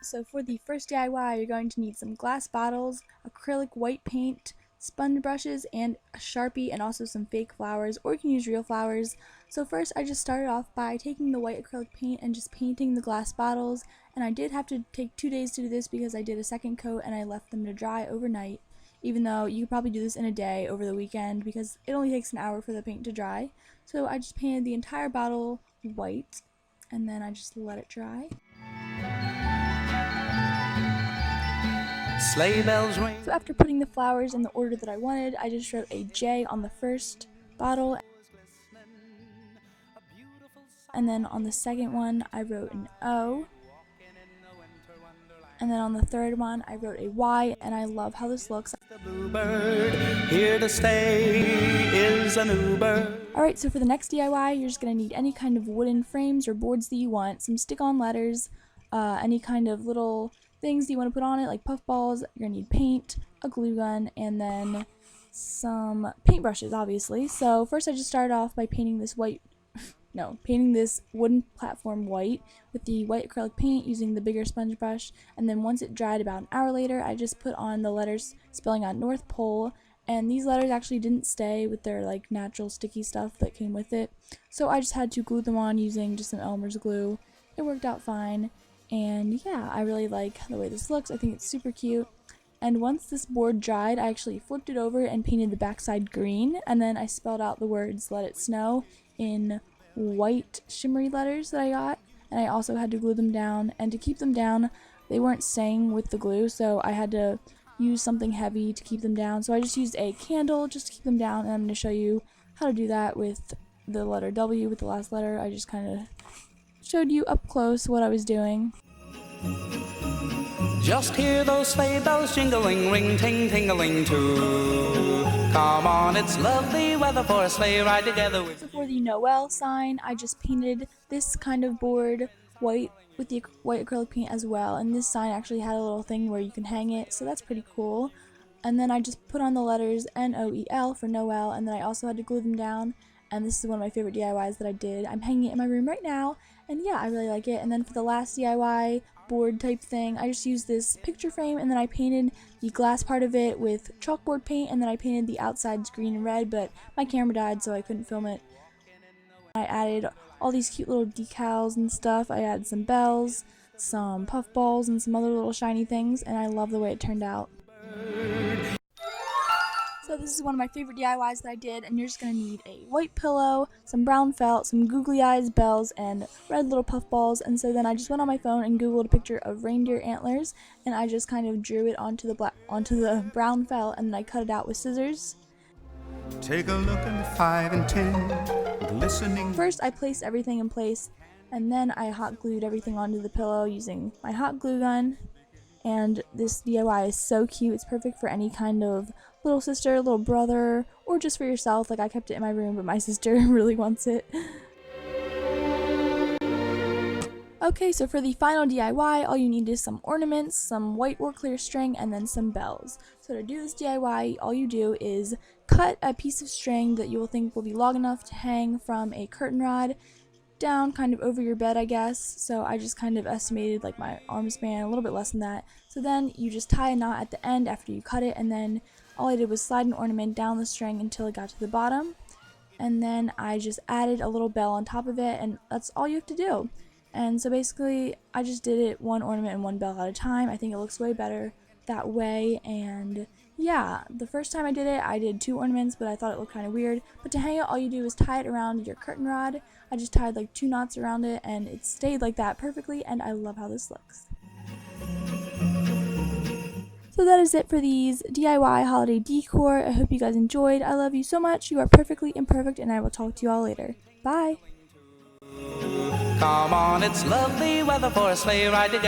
So for the first DIY, you're going to need some glass bottles, acrylic white paint, sponge brushes, and a Sharpie, and also some fake flowers, or you can use real flowers. So first I just started off by taking the white acrylic paint and just painting the glass bottles, and I did have to take 2 days to do this because I did a second coat and I left them to dry overnight, even though you could probably do this in a day over the weekend because it only takes an hour for the paint to dry. So I just painted the entire bottle white and then I just let it dry. Sleigh bells ring. So after putting the flowers in the order that I wanted, I just wrote a J on the first bottle, and then on the second one I wrote an O, and then on the third one I wrote a Y, and I love how this looks. The bluebird, here to stay is a new bird. Alright, so for the next DIY, you're just going to need any kind of wooden frames or boards that you want, some stick-on letters, any kind of little things that you want to put on it, like puff balls. You're going to need paint, a glue gun, and then some paintbrushes, obviously. So first I just started off by painting this painting this wooden platform white with the white acrylic paint using the bigger sponge brush, and then once it dried about an hour later, I just put on the letters spelling out North Pole, and these letters actually didn't stay with their like natural sticky stuff that came with it, so I just had to glue them on using just some Elmer's glue. It worked out fine, and yeah, I really like the way this looks. I think it's super cute. And once this board dried, I actually flipped it over and painted the backside green, and then I spelled out the words "Let It Snow" in white shimmery letters that I got, and I also had to glue them down, and to keep them down they weren't staying with the glue, so I had to use something heavy to keep them down, so I just used a candle just to keep them down, and I'm going to show you how to do that with the letter W with the last letter. I just kind of showed you up close what I was doing. Just hear those sleigh bells jingling, ring ting tingling too. Come on, it's lovely weather for a sleigh ride together with. So for the Noel sign, I just painted this kind of board white with the white acrylic paint as well, and this sign actually had a little thing where you can hang it, so that's pretty cool. And then I just put on the letters Noel for Noel, and then I also had to glue them down, and this is one of my favorite DIYs that I did. I'm hanging it in my room right now, and yeah, I really like it. And then for the last DIY board type thing, I just used this picture frame, and then I painted the glass part of it with chalkboard paint, and then I painted the outsides green and red, but my camera died so I couldn't film it. I added all these cute little decals and stuff. I added some bells, some puff balls, and some other little shiny things, and I love the way it turned out. So this is one of my favorite DIYs that I did, and you're just going to need a white pillow, some brown felt, some googly eyes, bells, and red little puff balls. And so then I just went on my phone and googled a picture of reindeer antlers, and I just kind of drew it onto the brown felt, and then I cut it out with scissors. Take a look in the 5 and 10, glistening. First I placed everything in place, and then I hot glued everything onto the pillow using my hot glue gun. And this DIY is so cute. It's perfect for any kind of little sister, little brother, or just for yourself. Like, I kept it in my room, but my sister really wants it. Okay, so for the final DIY, all you need is some ornaments, some white or clear string, and then some bells. So to do this DIY, all you do is cut a piece of string that you will think will be long enough to hang from a curtain rod down kind of over your bed, I guess. So I just kind of estimated like my arm span, a little bit less than that. So then you just tie a knot at the end after you cut it, and then all I did was slide an ornament down the string until it got to the bottom, and then I just added a little bell on top of it, and that's all you have to do. And so basically I just did it one ornament and one bell at a time. I think it looks way better that way. And yeah, the first time I did it, I did 2 ornaments, but I thought it looked kind of weird. But to hang it, all you do is tie it around your curtain rod. I just tied like 2 knots around it, and it stayed like that perfectly, and I love how this looks. So that is it for these DIY holiday decor. I hope you guys enjoyed. I love you so much. You are perfectly imperfect, and I will talk to you all later. Bye! Come on, it's lovely weather for a sleigh ride together.